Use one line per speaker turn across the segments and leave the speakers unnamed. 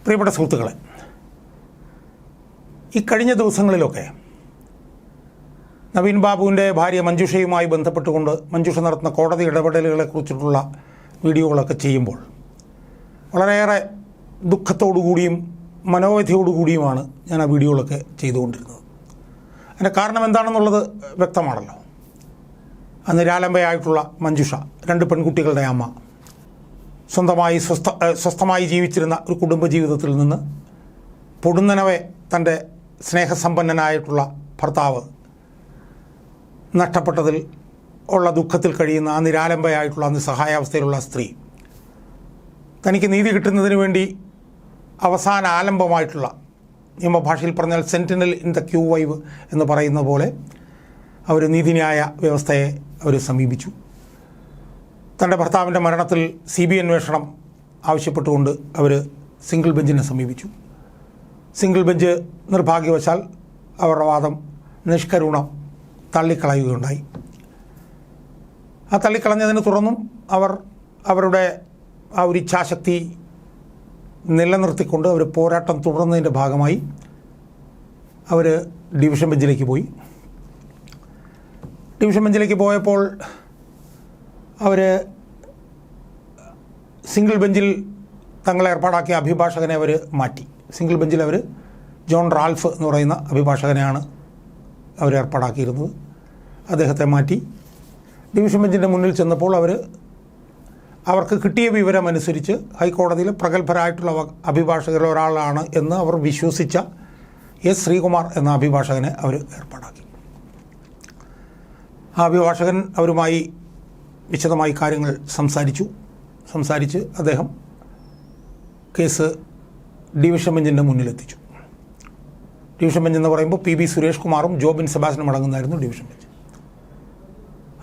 പ്രിയപ്പെട്ട സുഹൃത്തുക്കളെ, ഈ കഴിഞ്ഞ ദിവസങ്ങളിലൊക്കെ നവീൻ ബാബുവിൻ്റെ ഭാര്യ മഞ്ജുഷയുമായി ബന്ധപ്പെട്ടുകൊണ്ട് മഞ്ജുഷ നടത്തുന്ന കോടതി ഇടപെടലുകളെക്കുറിച്ചിട്ടുള്ള വീഡിയോകളൊക്കെ ചെയ്യുമ്പോൾ വളരെയേറെ ദുഃഖത്തോടുകൂടിയും മനോവ്യഥയോടുകൂടിയുമാണ് ഞാൻ ആ വീഡിയോകളൊക്കെ ചെയ്തുകൊണ്ടിരുന്നത്. അതിൻ്റെ കാരണം എന്താണെന്നുള്ളത് വ്യക്തമാണല്ലോ. അന്ന് നിരാലംബയായിട്ടുള്ള മഞ്ജുഷ, 2 പെൺകുട്ടികളുടെ അമ്മ, സ്വന്തമായി സ്വസ്ഥമായി ജീവിച്ചിരുന്ന ഒരു കുടുംബജീവിതത്തിൽ നിന്ന് പൊടുന്നനവെ തൻ്റെ സ്നേഹസമ്പന്നനായിട്ടുള്ള ഭർത്താവ് നഷ്ടപ്പെട്ടതിൽ ഉള്ള ദുഃഖത്തിൽ കഴിയുന്ന ആ നിരാലംബയായിട്ടുള്ള നിസ്സഹായാവസ്ഥയിലുള്ള സ്ത്രീ തനിക്ക് നീതി കിട്ടുന്നതിന് വേണ്ടി അവസാന ആലംബമായിട്ടുള്ള, നിയമഭാഷയിൽ പറഞ്ഞാൽ സെൻറ്റിനൽ ഇൻ ദ ക്യൂ വൈവ് എന്ന് പറയുന്ന പോലെ അവർ നീതിന്യായ വ്യവസ്ഥയെ അവർ സമീപിച്ചു. തൻ്റെ ഭർത്താവിൻ്റെ മരണത്തിൽ CBI അന്വേഷണം ആവശ്യപ്പെട്ടുകൊണ്ട് അവർ സിംഗിൾ ബെഞ്ചിനെ സമീപിച്ചു. സിംഗിൾ ബെഞ്ച് നിർഭാഗ്യവശാൽ അവരുടെ വാദം നിഷ്കരുണം തള്ളിക്കളയുകയുണ്ടായി. ആ തള്ളിക്കളഞ്ഞതിനെ തുടർന്നും അവർ അവരുടെ ആ ഒരു ഇച്ഛാശക്തി നിലനിർത്തിക്കൊണ്ട് അവർ പോരാട്ടം തുടർന്നതിൻ്റെ ഭാഗമായി അവർ ഡിവിഷൻ ബെഞ്ചിലേക്ക് പോയി. ഡിവിഷൻ ബെഞ്ചിലേക്ക് പോയപ്പോൾ അവർ സിംഗിൾ ബെഞ്ചിൽ തങ്ങളെ ഏർപ്പാടാക്കിയ അഭിഭാഷകനെ അവർ മാറ്റി. സിംഗിൾ ബെഞ്ചിൽ അവർ ജോൺ റാൽഫ് എന്ന് പറയുന്ന അഭിഭാഷകനെയാണ് അവർ ഏർപ്പാടാക്കിയിരുന്നത്. അദ്ദേഹത്തെ മാറ്റി ഡിവിഷൻ ബെഞ്ചിൻ്റെ മുന്നിൽ ചെന്നപ്പോൾ അവർക്ക് കിട്ടിയ വിവരം അനുസരിച്ച് ഹൈക്കോടതിയിലെ പ്രഗത്ഭരായിട്ടുള്ള അഭിഭാഷകരിൽ ഒരാളാണ് എന്ന് അവർ വിശ്വസിച്ച S. ശ്രീകുമാർ എന്ന അഭിഭാഷകനെ അവർ ഏർപ്പാടാക്കി. ആ അഭിഭാഷകൻ അവരുമായി വിശദമായി കാര്യങ്ങൾ സംസാരിച്ച് അദ്ദേഹം കേസ് ഡിവിഷൻ ബെഞ്ചിൻ്റെ മുന്നിലെത്തിച്ചു. ഡിവിഷൻ ബെഞ്ച് എന്ന് പറയുമ്പോൾ PB സുരേഷ് കുമാറും ജോബിൻ സെബാസ്റ്റ്യനും അടങ്ങുന്നതായിരുന്നു ഡിവിഷൻ ബെഞ്ച്.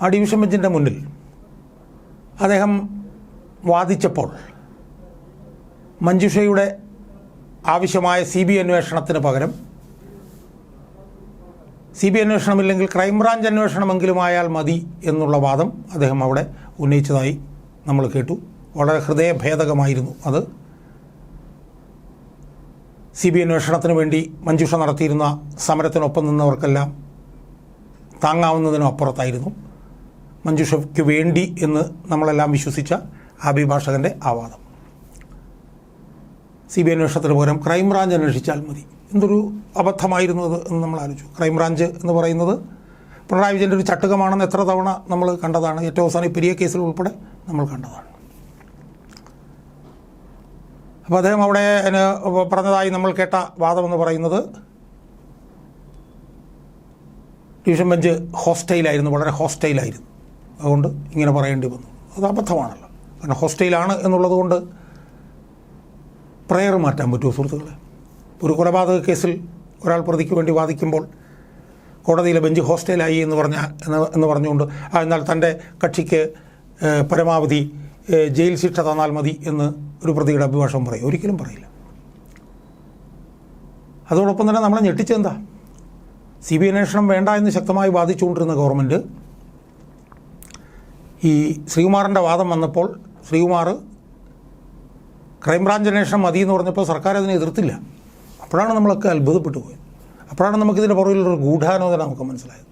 ആ ഡിവിഷൻ ബെഞ്ചിൻ്റെ മുന്നിൽ അദ്ദേഹം വാദിച്ചപ്പോൾ മഞ്ജുഷയുടെ ആവശ്യമായ CBI അന്വേഷണത്തിന് പകരം CBI അന്വേഷണമില്ലെങ്കിൽ ക്രൈംബ്രാഞ്ച് അന്വേഷണമെങ്കിലും ആയാൽ മതി എന്നുള്ള വാദം അദ്ദേഹം അവിടെ ഉന്നയിച്ചതായി നമ്മൾ കേട്ടു. വളരെ ഹൃദയഭേദകമായിരുന്നു അത്. CBI അന്വേഷണത്തിന് വേണ്ടി മഞ്ജുഷ നടത്തിയിരുന്ന സമരത്തിനൊപ്പം നിന്നവർക്കെല്ലാം താങ്ങാവുന്നതിനും അപ്പുറത്തായിരുന്നു മഞ്ജുഷയ്ക്ക് വേണ്ടി എന്ന് നമ്മളെല്ലാം വിശ്വസിച്ച അഭിഭാഷകൻ്റെ ആ വാദം. CBI അന്വേഷണത്തിന് പകരം ക്രൈംബ്രാഞ്ച് അന്വേഷിച്ചാൽ മതി. എന്തൊരു അബദ്ധമായിരുന്നു അത് എന്ന് നമ്മൾ ആലോചിച്ചു. ക്രൈംബ്രാഞ്ച് എന്ന് പറയുന്നത് പിണറായി വിജയൻ്റെ ഒരു ചട്ടുകമാണെന്ന് എത്ര തവണ നമ്മൾ കണ്ടതാണ്. ഏറ്റവും അവസാനം പെരിയ കേസിൽ ഉൾപ്പെടെ നമ്മൾ കണ്ടതാണ്. അപ്പോൾ അദ്ദേഹം അവിടെ പറഞ്ഞതായി നമ്മൾ കേട്ട വാദമെന്ന് പറയുന്നത് ഡിവിഷൻ ബെഞ്ച് ഹോസ്റ്റൈലായിരുന്നു, വളരെ ഹോസ്റ്റൈലായിരുന്നു, അതുകൊണ്ട് ഇങ്ങനെ പറയേണ്ടി വന്നു. അത് അബദ്ധമാണല്ലോ. കാരണം ഹോസ്റ്റൈലാണ് എന്നുള്ളത് കൊണ്ട് പ്രയർ മാറ്റാൻ പറ്റുമോ സുഹൃത്തുക്കളെ? ഒരു കൊലപാതക കേസിൽ ഒരാൾ പ്രതിക്ക് വേണ്ടി വാദിക്കുമ്പോൾ കോടതിയിലെ ബെഞ്ച് ഹോസ്റ്റൈലായി എന്ന് പറഞ്ഞുകൊണ്ട് എന്നാൽ തൻ്റെ കക്ഷിക്ക് പരമാവധി ജയിൽ ശിക്ഷ തന്നാൽ മതി എന്ന് ഒരു പ്രതിയുടെ അഭിഭാഷകൻ പറയും? ഒരിക്കലും പറയില്ല. അതോടൊപ്പം തന്നെ നമ്മളെ ഞെട്ടിച്ചെന്താ, CBI അന്വേഷണം വേണ്ട എന്ന് ശക്തമായി വാദിച്ചുകൊണ്ടിരുന്ന ഗവൺമെൻറ് ഈ ശ്രീകുമാറിൻ്റെ വാദം വന്നപ്പോൾ ശ്രീകുമാർ ക്രൈംബ്രാഞ്ച് അന്വേഷണം മതി എന്ന് പറഞ്ഞപ്പോൾ സർക്കാർ അതിനെ എതിർത്തില്ല. അപ്പോഴാണ് നമ്മളൊക്കെ അത്ഭുതപ്പെട്ടു പോയത്. അപ്പോഴാണ് നമുക്കിതിൻ്റെ പുറകിലൊരു ഗൂഢാലോചന നമുക്ക് മനസ്സിലായത്.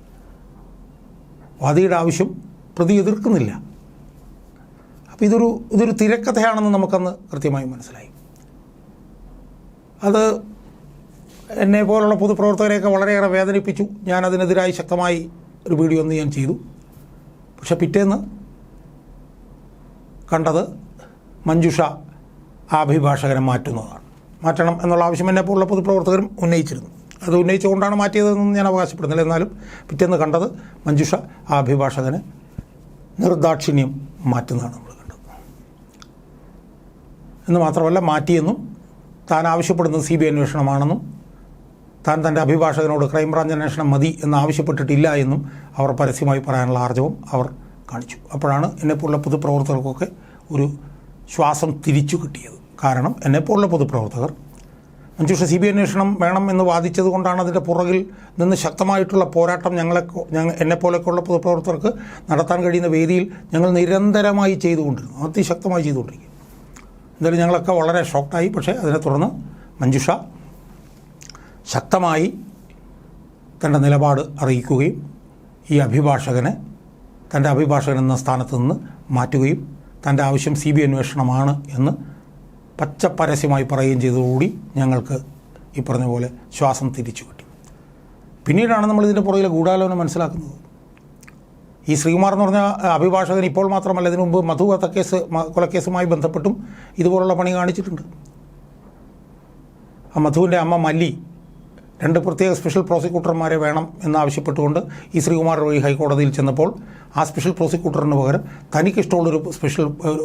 വാദിയുടെ ആവശ്യം പ്രതി എതിർക്കുന്നില്ല. അപ്പോൾ ഇതൊരു തിരക്കഥയാണെന്ന് നമുക്കന്ന് കൃത്യമായി മനസ്സിലായി. അത് എന്നെ പോലുള്ള പൊതുപ്രവർത്തകരെയൊക്കെ വളരെയേറെ വേദനിപ്പിച്ചു. ഞാനതിനെതിരായി ശക്തമായി ഒരു വീഡിയോ ഒന്ന് ഞാൻ ചെയ്തു. പക്ഷെ പിറ്റേന്ന് കണ്ടത് മഞ്ജുഷ ആ അഭിഭാഷകനെ മാറ്റണം എന്നുള്ള ആവശ്യം എന്നെ പോലുള്ള പൊതുപ്രവർത്തകരും ഉന്നയിച്ചിരുന്നു. അത് ഉന്നയിച്ചുകൊണ്ടാണ് മാറ്റിയതെന്ന് ഞാൻ അവകാശപ്പെടുന്നില്ല. എന്നാലും പിറ്റേന്ന് കണ്ടത് മഞ്ജുഷ ആ അഭിഭാഷകനെ നിർദാക്ഷിണ്യം മാറ്റുന്നതാണ് നമ്മൾ കണ്ടത്. എന്ന് മാത്രമല്ല, മാറ്റിയെന്നും താൻ ആവശ്യപ്പെടുന്നത് CBI അന്വേഷണമാണെന്നും താൻ തൻ്റെ അഭിഭാഷകനോട് ക്രൈംബ്രാഞ്ച് അന്വേഷണം മതി എന്ന് ആവശ്യപ്പെട്ടിട്ടില്ല എന്നും അവർ പരസ്യമായി പറയാനുള്ള ആർജവം അവർ കാണിച്ചു. അപ്പോഴാണ് എന്നെപ്പോലുള്ള പൊതുപ്രവർത്തകർക്കൊക്കെ ഒരു ശ്വാസം തിരിച്ചു കിട്ടിയത്. കാരണം എന്നെപ്പോലുള്ള പൊതുപ്രവർത്തകർ മഞ്ജുഷ CBI അന്വേഷണം വേണം എന്ന് വാദിച്ചത് കൊണ്ടാണ് അതിൻ്റെ പുറകിൽ നിന്ന് ശക്തമായിട്ടുള്ള പോരാട്ടം എന്നെപ്പോലെയൊക്കെയുള്ള പൊതുപ്രവർത്തകർക്ക് നടത്താൻ കഴിയുന്ന വേദിയിൽ ഞങ്ങൾ നിരന്തരമായി ചെയ്തുകൊണ്ടിരുന്നു, അതിശക്തമായി ചെയ്തുകൊണ്ടിരിക്കും. എന്തായാലും ഞങ്ങളൊക്കെ വളരെ ഷോക്ക്ഡായി. പക്ഷേ അതിനെ തുടർന്ന് മഞ്ജുഷ ശക്തമായി തൻ്റെ നിലപാട് അറിയിക്കുകയും ഈ അഭിഭാഷകനെ തൻ്റെ അഭിഭാഷകൻ എന്ന സ്ഥാനത്ത് നിന്ന് മാറ്റുകയും തൻ്റെ ആവശ്യം CBI അന്വേഷണമാണ് എന്ന് പച്ചപ്പരസ്യമായി പറയുകയും ചെയ്തതോടുകൂടി ഞങ്ങൾക്ക് ഈ പറഞ്ഞ പോലെ ശ്വാസം തിരിച്ചു കിട്ടി. പിന്നീടാണ് നമ്മൾ ഇതിൻ്റെ പുറകിലെ ഗൂഢാലോചന മനസ്സിലാക്കുന്നത്. ഈ ശ്രീകുമാർ എന്ന് പറഞ്ഞ അഭിഭാഷകൻ ഇപ്പോൾ മാത്രമല്ല, ഇതിനു മുമ്പ് മധു കൊലക്കേസുമായി ബന്ധപ്പെട്ടും ഇതുപോലുള്ള പണി കാണിച്ചിട്ടുണ്ട്. ആ മധുവിൻ്റെ അമ്മ മല്ലി 2 പ്രത്യേക സ്പെഷ്യൽ പ്രോസിക്യൂട്ടർമാരെ വേണം എന്നാവശ്യപ്പെട്ടുകൊണ്ട് ഈ ശ്രീകുമാർ വഴി ഹൈക്കോടതിയിൽ ചെന്നപ്പോൾ ആ സ്പെഷ്യൽ പ്രോസിക്യൂട്ടറിന് പകരം തനിക്കിഷ്ടമുള്ളൊരു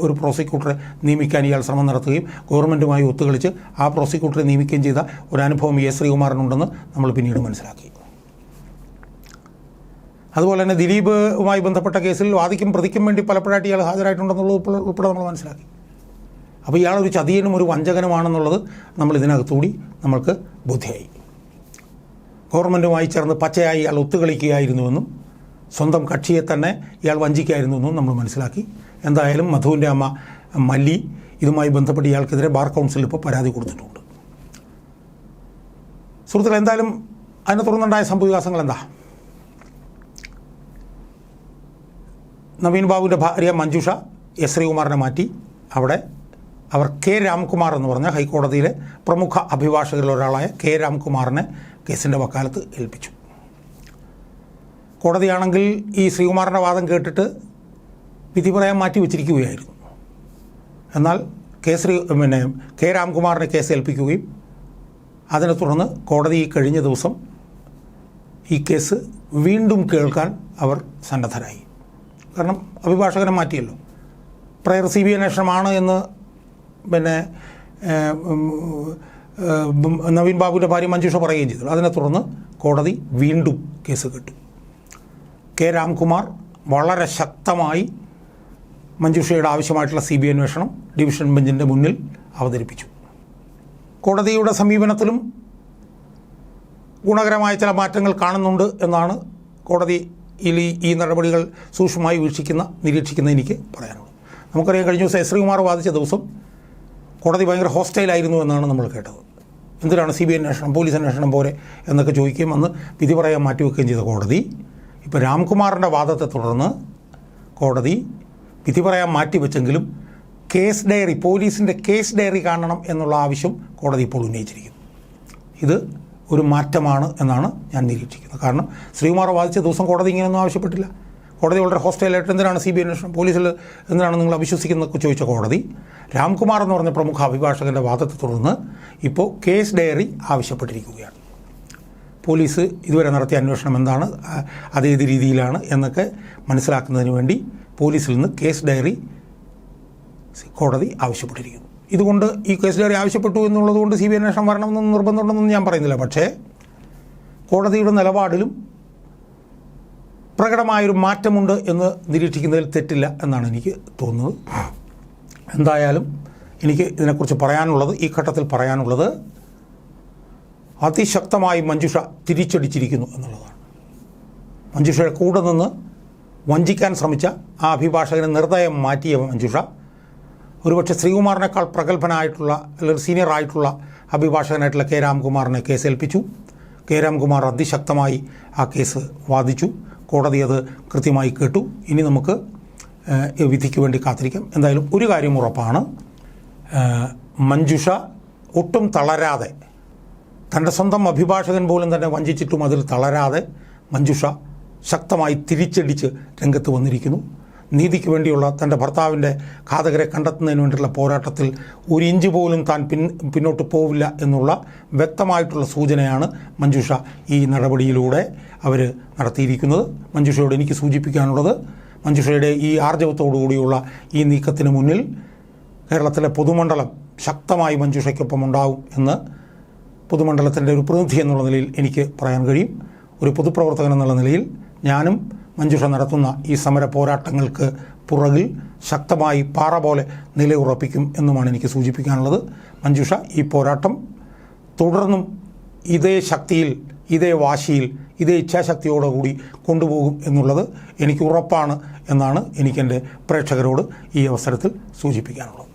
ഒരു പ്രോസിക്യൂട്ടറെ നിയമിക്കാൻ ഇയാൾ ശ്രമം നടത്തുകയും ഗവൺമെൻറ്റുമായി ഒത്തുകളിച്ച് ആ പ്രോസിക്യൂട്ടറെ നിയമിക്കുകയും ചെയ്ത ഒരു അനുഭവം ശ്രീകുമാറിനുണ്ടെന്ന് നമ്മൾ പിന്നീട് മനസ്സിലാക്കി. അതുപോലെ തന്നെ ദിലീപുമായി ബന്ധപ്പെട്ട കേസിൽ വാദിക്കും പ്രതിക്കും വേണ്ടി പലപ്പോഴായിട്ട് ഇയാൾ ഹാജരായിട്ടുണ്ടെന്നുള്ളത് ഉൾപ്പെടെ നമ്മൾ മനസ്സിലാക്കി. അപ്പോൾ ഇയാളൊരു ചതിയനും ഒരു വഞ്ചകനുമാണെന്നുള്ളത് നമ്മൾ ഇതിനകത്തുകൂടി നമ്മൾക്ക് ബോധ്യമായി. ഗവൺമെൻറ്റുമായി ചേർന്ന് പച്ചയായി ഇയാൾ ഒത്തുകളിക്കുകയായിരുന്നുവെന്നും സ്വന്തം കക്ഷിയെ തന്നെ ഇയാൾ വഞ്ചിക്കുകയായിരുന്നുവെന്നും നമ്മൾ മനസ്സിലാക്കി. എന്തായാലും മധുവിൻ്റെ അമ്മ മല്ലി ഇതുമായി ബന്ധപ്പെട്ട് ഇയാൾക്കെതിരെ ബാർ കൗൺസിലിൽ ഇപ്പോൾ പരാതി കൊടുത്തിട്ടുണ്ട്. സുഹൃത്തുക്കൾ, എന്തായാലും അതിനെ തുടർന്നുണ്ടായ സംഭവവികാസങ്ങൾ എന്താ? നവീൻ ബാബുവിൻ്റെ ഭാര്യ മഞ്ജുഷ ശ്രീകുമാറിനെ മാറ്റി അവിടെ അവർ K. രാംകുമാർ എന്ന് പറഞ്ഞ ഹൈക്കോടതിയിലെ പ്രമുഖ അഭിഭാഷകരിൽ ഒരാളായ K. രാംകുമാറിനെ കേസിൻ്റെ വക്കാലത്ത് ഏൽപ്പിച്ചു. കോടതിയാണെങ്കിൽ ഈ ശ്രീകുമാറിൻ്റെ വാദം കേട്ടിട്ട് വിധി പറയാൻ മാറ്റി വച്ചിരിക്കുകയായിരുന്നു. എന്നാൽ K. രാംകുമാറിനെ കേസ് ഏൽപ്പിക്കുകയും അതിനെ തുടർന്ന് കോടതി കഴിഞ്ഞ ദിവസം ഈ കേസ് വീണ്ടും കേൾക്കാൻ അവർ സന്നദ്ധരായി. കാരണം അഭിഭാഷകനെ മാറ്റിയല്ലോ. പ്രയർ CBI അന്വേഷണമാണ് എന്ന് നവീൻ ബാബുവിൻ്റെ ഭാര്യ മഞ്ജുഷ പറയുകയും ചെയ്തു. അതിനെ തുടർന്ന് കോടതി വീണ്ടും കേസ് കേട്ടു. K. രാംകുമാർ വളരെ ശക്തമായി മഞ്ജുഷയുടെ ആവശ്യമായിട്ടുള്ള CBI അന്വേഷണം ഡിവിഷൻ ബെഞ്ചിൻ്റെ മുന്നിൽ അവതരിപ്പിച്ചു. കോടതിയുടെ സമീപനത്തിലും ഗുണകരമായ ചില മാറ്റങ്ങൾ കാണുന്നുണ്ട് എന്നാണ് കോടതിയിൽ ഈ നടപടികൾ സൂക്ഷ്മമായി നിരീക്ഷിക്കുന്ന എനിക്ക് പറയാനുള്ളത്. നമുക്കറിയാം, കഴിഞ്ഞ ദിവസം ശ്രീകുമാർ വാദിച്ച ദിവസം കോടതി ഭയങ്കര ഹോസ്റ്റൈലായിരുന്നു എന്നാണ് നമ്മൾ കേട്ടത്. എന്തിനാണ് CBI അന്വേഷണം, പോലീസ് അന്വേഷണം പോരെ എന്നൊക്കെ ചോദിക്കുകയും അന്ന് വിധി പറയാൻ മാറ്റിവെക്കുകയും ചെയ്ത കോടതി ഇപ്പോൾ രാംകുമാറിൻ്റെ വാദത്തെ തുടർന്ന് കോടതി വിധി പറയാൻ മാറ്റിവെച്ചെങ്കിലും കേസ് ഡയറി, പോലീസിൻ്റെ കേസ് ഡയറി കാണണം എന്നുള്ള ആവശ്യം കോടതി ഇപ്പോൾ ഉന്നയിച്ചിരിക്കുന്നു. ഇത് ഒരു മാറ്റമാണ് എന്നാണ് ഞാൻ നിരീക്ഷിക്കുന്നത്. കാരണം ശ്രീകുമാർ വാദിച്ച ദിവസം കോടതി ഇങ്ങനെയൊന്നും ആവശ്യപ്പെട്ടില്ല. കോടതി വളരെ ഹോസ്റ്റൈലായിട്ട് എന്തിനാണ് CBI അന്വേഷണം, പോലീസിൽ എന്തിനാണ് നിങ്ങൾ അവിശ്വസിക്കുന്നതൊക്കെ ചോദിച്ച കോടതി രാംകുമാർ എന്ന് പറഞ്ഞ പ്രമുഖ അഭിഭാഷകൻ്റെ വാദത്തെ തുടർന്ന് ഇപ്പോൾ കേസ് ഡയറി ആവശ്യപ്പെട്ടിരിക്കുകയാണ്. പോലീസ് ഇതുവരെ നടത്തിയ അന്വേഷണം എന്താണ്, അതേത് രീതിയിലാണ് എന്നൊക്കെ മനസ്സിലാക്കുന്നതിന് വേണ്ടി പോലീസിൽ നിന്ന് കേസ് ഡയറി കോടതി ആവശ്യപ്പെട്ടിരിക്കുന്നു. ഇതുകൊണ്ട് ഈ കേസ് ഡയറി ആവശ്യപ്പെട്ടു എന്നുള്ളതുകൊണ്ട് CBI അന്വേഷണം വരണമെന്ന് നിർബന്ധമുണ്ടെന്നൊന്നും ഞാൻ പറയുന്നില്ല. പക്ഷേ കോടതിയുടെ നിലപാടിലും പ്രകടമായൊരു മാറ്റമുണ്ട് എന്ന് നിരീക്ഷിക്കുന്നതിൽ തെറ്റില്ല എന്നാണ് എനിക്ക് തോന്നുന്നത്. എന്തായാലും എനിക്ക് ഇതിനെക്കുറിച്ച് പറയാനുള്ളത്, ഈ ഘട്ടത്തിൽ പറയാനുള്ളത്, അതിശക്തമായി മഞ്ജുഷ തിരിച്ചടിച്ചിരിക്കുന്നു എന്നുള്ളതാണ്. മഞ്ജുഷയുടെ കൂടെ നിന്ന് വഞ്ചിക്കാൻ ശ്രമിച്ച ആ അഭിഭാഷകനെ നിർദ്ദയം മാറ്റിയ മഞ്ജുഷ ഒരുപക്ഷെ ശ്രീകുമാറിനേക്കാൾ പ്രഗത്ഭനായിട്ടുള്ള അല്ലെങ്കിൽ സീനിയറായിട്ടുള്ള അഭിഭാഷകനായിട്ടുള്ള K. രാംകുമാറിനെ കേസ് ഏൽപ്പിച്ചു. K. രാംകുമാർ അതിശക്തമായി ആ കേസ് വാദിച്ചു. കോടതി അത് കൃത്യമായി കേട്ടു. ഇനി നമുക്ക് വിധിക്ക് വേണ്ടി കാത്തിരിക്കാം. എന്തായാലും ഒരു കാര്യം ഉറപ്പാണ്, മഞ്ജുഷ ഒട്ടും തളരാതെ, തൻ്റെ സ്വന്തം അഭിഭാഷകൻ പോലും തന്നെ വഞ്ചിച്ചിട്ടും അതിൽ തളരാതെ മഞ്ജുഷ ശക്തമായി തിരിച്ചടിച്ച് രംഗത്ത് വന്നിരിക്കുന്നു. നീതിക്ക് വേണ്ടിയുള്ള തൻ്റെ ഭർത്താവിൻ്റെ ഘാതകരെ കണ്ടെത്തുന്നതിന് വേണ്ടിയുള്ള പോരാട്ടത്തിൽ ഒരു ഇഞ്ച് പോലും താൻ പിന്നോട്ട് പോവില്ല എന്നുള്ള വ്യക്തമായിട്ടുള്ള സൂചനയാണ് മഞ്ജുഷ ഈ നടപടിയിലൂടെ അവർ നടത്തിയിരിക്കുന്നത്. മഞ്ജുഷയോട് എനിക്ക് സൂചിപ്പിക്കാനുള്ളത്, മഞ്ജുഷയുടെ ഈ ആർജവത്തോടുകൂടിയുള്ള ഈ നീക്കത്തിന് മുന്നിൽ കേരളത്തിലെ പൊതുമണ്ഡലം ശക്തമായി മഞ്ജുഷയ്ക്കൊപ്പം ഉണ്ടാവും എന്ന് പൊതുമണ്ഡലത്തിൻ്റെ ഒരു പ്രതിനിധി എന്നുള്ള നിലയിൽ എനിക്ക് പറയാൻ കഴിയും. ഒരു പൊതുപ്രവർത്തകൻ എന്നുള്ള നിലയിൽ ഞാനും മഞ്ജുഷ നടത്തുന്ന ഈ സമര പോരാട്ടങ്ങൾക്ക് പുറകിൽ ശക്തമായി പാറ പോലെ നിലയുറപ്പിക്കും എന്നുമാണ് എനിക്ക് സൂചിപ്പിക്കാനുള്ളത്. മഞ്ജുഷ ഈ പോരാട്ടം തുടർന്നും ഇതേ ശക്തിയിൽ, ഇതേ വാശിയിൽ, ഇതേ ഇച്ഛാശക്തിയോടുകൂടി കൊണ്ടുപോകും എന്നുള്ളത് എനിക്ക് ഉറപ്പാണ് എന്നാണ് എനിക്കെൻ്റെ പ്രേക്ഷകരോട് ഈ അവസരത്തിൽ സൂചിപ്പിക്കാനുള്ളത്.